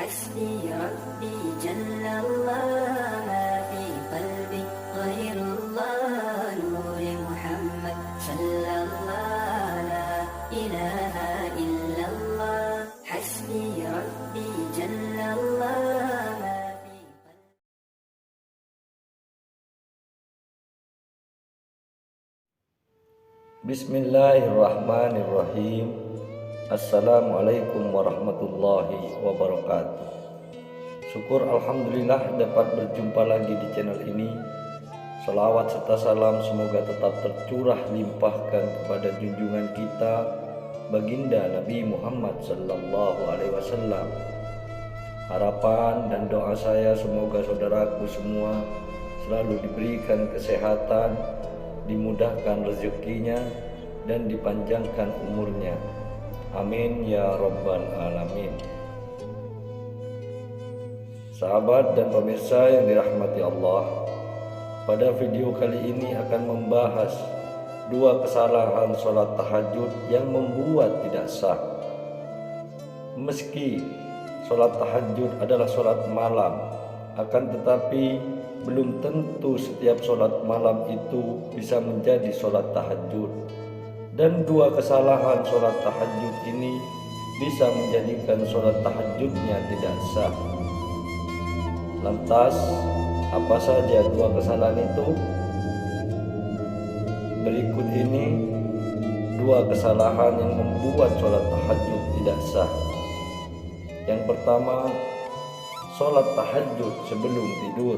حسبي ربي جل الله ما في قلبي غير الله نور محمد صلى الله لا إله إلا الله حسبي ربي جل الله ما في قلبي. Bismillahirrahmanirrahim. Assalamualaikum warahmatullahi wabarakatuh. Syukur alhamdulillah dapat berjumpa lagi di channel ini. Salawat serta salam semoga tetap tercurah limpahkan kepada junjungan kita baginda Nabi Muhammad sallallahu alaihi wasallam. Harapan dan doa saya semoga saudaraku semua selalu diberikan kesehatan, dimudahkan rezekinya dan dipanjangkan umurnya. Amin ya rabbal alamin. Sahabat dan pemirsa yang dirahmati Allah, pada video kali ini akan membahas dua kesalahan sholat tahajud yang membuat tidak sah. Meski sholat tahajud adalah sholat malam, akan tetapi belum tentu setiap sholat malam itu bisa menjadi sholat tahajud. Dan dua kesalahan sholat tahajud ini bisa menjadikan sholat tahajudnya tidak sah. Lantas, apa saja dua kesalahan itu? Berikut ini dua kesalahan yang membuat sholat tahajud tidak sah. Yang pertama, sholat tahajud sebelum tidur.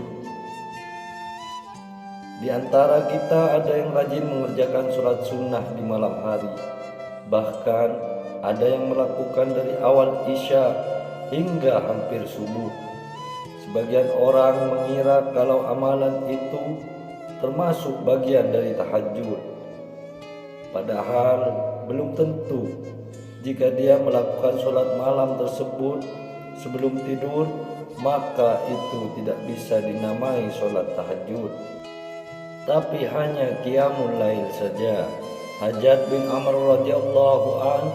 Di antara kita ada yang rajin mengerjakan sholat sunnah di malam hari. Bahkan ada yang melakukan dari awal isya hingga hampir subuh. Sebagian orang mengira kalau amalan itu termasuk bagian dari tahajud. Padahal belum tentu. Jika dia melakukan sholat malam tersebut sebelum tidur, maka itu tidak bisa dinamai sholat tahajud, tapi hanya qiyamul lail saja. Hajjaj bin Amr radhiyallahu an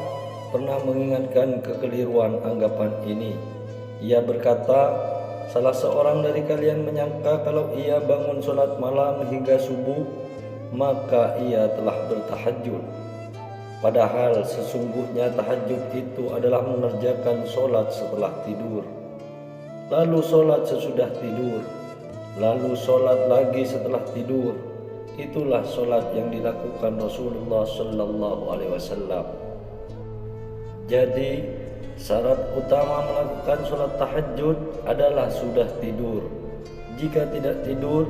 pernah mengingatkan kekeliruan anggapan ini. Ia berkata, salah seorang dari kalian menyangka kalau ia bangun sholat malam hingga subuh, maka ia telah bertahajud. Padahal sesungguhnya tahajud itu adalah mengerjakan sholat setelah tidur, lalu sholat sesudah tidur, lalu sholat lagi setelah tidur. Itulah sholat yang dilakukan Rasulullah sallallahu alaihi wasallam. Jadi syarat utama melakukan sholat tahajud adalah sudah tidur. Jika tidak tidur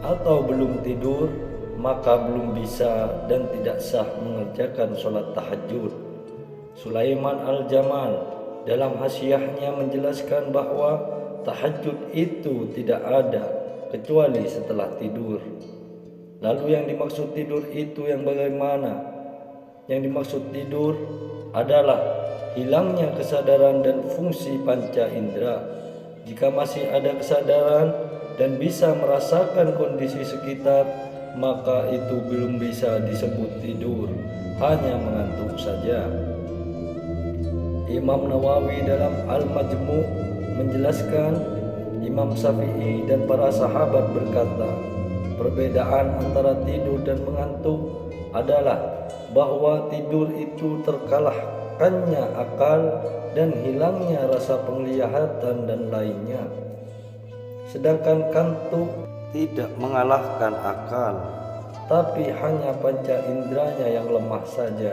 atau belum tidur, maka belum bisa dan tidak sah mengerjakan sholat tahajud. Sulaiman Al-Jamal dalam hasyiahnya menjelaskan bahwa tahajud itu tidak ada kecuali setelah tidur. Lalu yang dimaksud tidur itu yang bagaimana? Yang dimaksud tidur adalah hilangnya kesadaran dan fungsi panca indera. Jika masih ada kesadaran dan bisa merasakan kondisi sekitar, maka itu belum bisa disebut tidur, hanya mengantuk saja. Imam Nawawi dalam Al-Majmu' menjelaskan, Imam Syafi'i dan para sahabat berkata, perbedaan antara tidur dan mengantuk adalah bahwa tidur itu terkalahkannya akal dan hilangnya rasa penglihatan dan lainnya. Sedangkan kantuk tidak mengalahkan akal, tapi hanya panca inderanya yang lemah saja.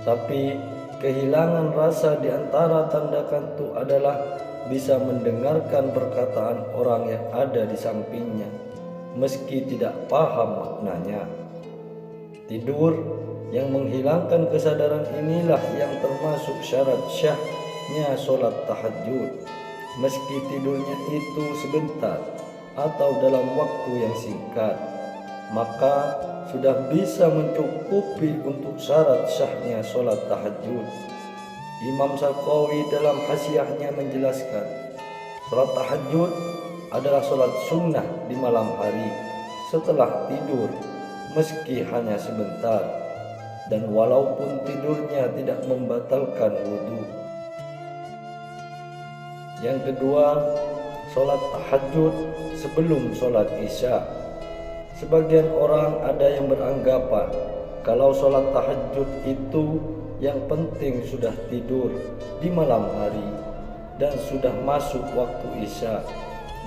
Tapi kehilangan rasa di antara tanda kantuk adalah bisa mendengarkan perkataan orang yang ada di sampingnya, meski tidak paham maknanya. Tidur yang menghilangkan kesadaran inilah yang termasuk syarat syahnya sholat tahajud, meski tidurnya itu sebentar atau dalam waktu yang singkat, maka sudah bisa mencukupi untuk syarat syahnya sholat tahajud. Imam Syarqawi dalam hasyiahnya menjelaskan, sholat tahajud adalah sholat sunnah di malam hari setelah tidur, meski hanya sebentar, dan walaupun tidurnya tidak membatalkan wudhu. Yang kedua, sholat tahajud sebelum sholat isya. Sebagian orang ada yang beranggapan kalau sholat tahajud itu yang penting sudah tidur di malam hari dan sudah masuk waktu isya.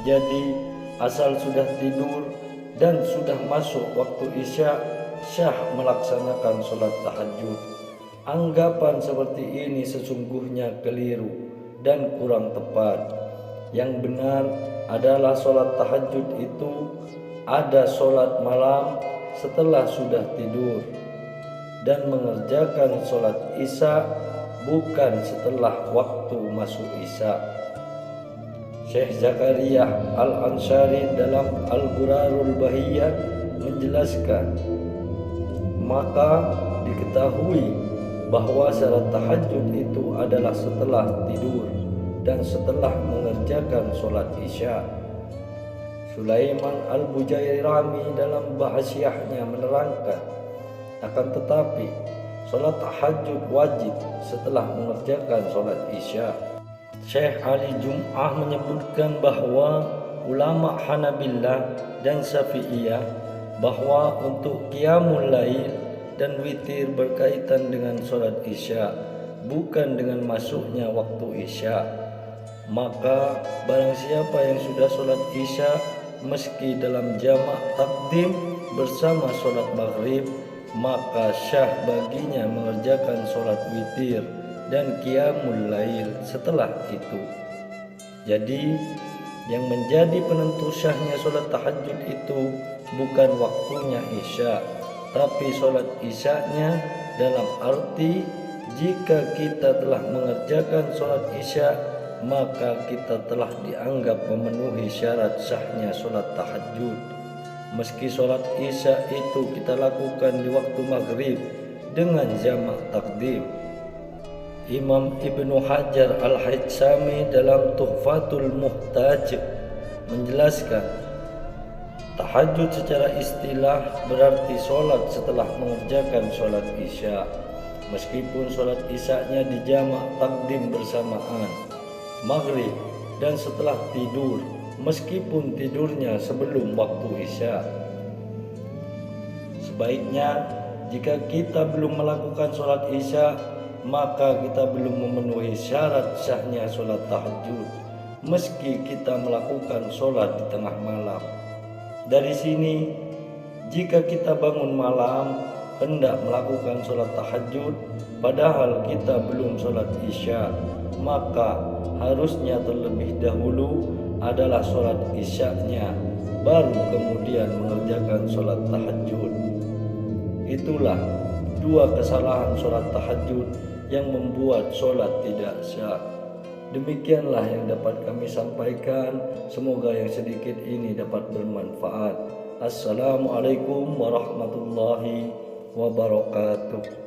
Jadi asal sudah tidur dan sudah masuk waktu isya, syah melaksanakan sholat tahajud. Anggapan seperti ini sesungguhnya keliru dan kurang tepat. Yang benar adalah sholat tahajud itu ada sholat malam setelah sudah tidur, dan mengerjakan sholat isya bukan setelah waktu masuk isya. Syekh Zakaria Al-Ansari dalam Al-Ghurarul Bahiyah menjelaskan, maka diketahui bahwa salat tahajud itu adalah setelah tidur dan setelah mengerjakan sholat isya. Sulaiman Al-Bujairami dalam bahasiahnya menerangkan, akan tetapi sholat tahajud wajib setelah mengerjakan sholat isya. Syekh Ali Jum'ah menyebutkan bahwa ulama Hanabilah dan Syafi'iyah bahwa untuk qiyamul lail dan witir berkaitan dengan sholat isya, bukan dengan masuknya waktu isya. Maka barang siapa yang sudah sholat isya meski dalam jamak takdim bersama sholat maghrib, maka syah baginya mengerjakan sholat witir dan qiyamul lail setelah itu. Jadi yang menjadi penentu syahnya sholat tahajud itu bukan waktunya isya, tapi sholat isyanya, dalam arti jika kita telah mengerjakan sholat isya, maka kita telah dianggap memenuhi syarat sahnya sholat tahajud. Meski sholat isya itu kita lakukan di waktu maghrib dengan jamak takdim. Imam Ibnu Hajar Al-Haytsami dalam Tuhfatul Muhtaj menjelaskan, tahajud secara istilah berarti sholat setelah mengerjakan sholat isya, meskipun sholat isyanya dijamak takdim bersamaan maghrib dan setelah tidur, meskipun tidurnya sebelum waktu isya. Sebaiknya jika kita belum melakukan sholat isya, maka kita belum memenuhi syarat sahnya sholat tahajud, meski kita melakukan sholat di tengah malam. Dari sini, jika kita bangun malam hendak melakukan sholat tahajud padahal kita belum sholat isya, maka harusnya terlebih dahulu adalah sholat isyanya, baru kemudian mengerjakan sholat tahajud. Itulah dua kesalahan sholat tahajud yang membuat sholat tidak sah. Demikianlah yang dapat kami sampaikan. Semoga yang sedikit ini dapat bermanfaat. Assalamualaikum warahmatullahi wabarakatuh.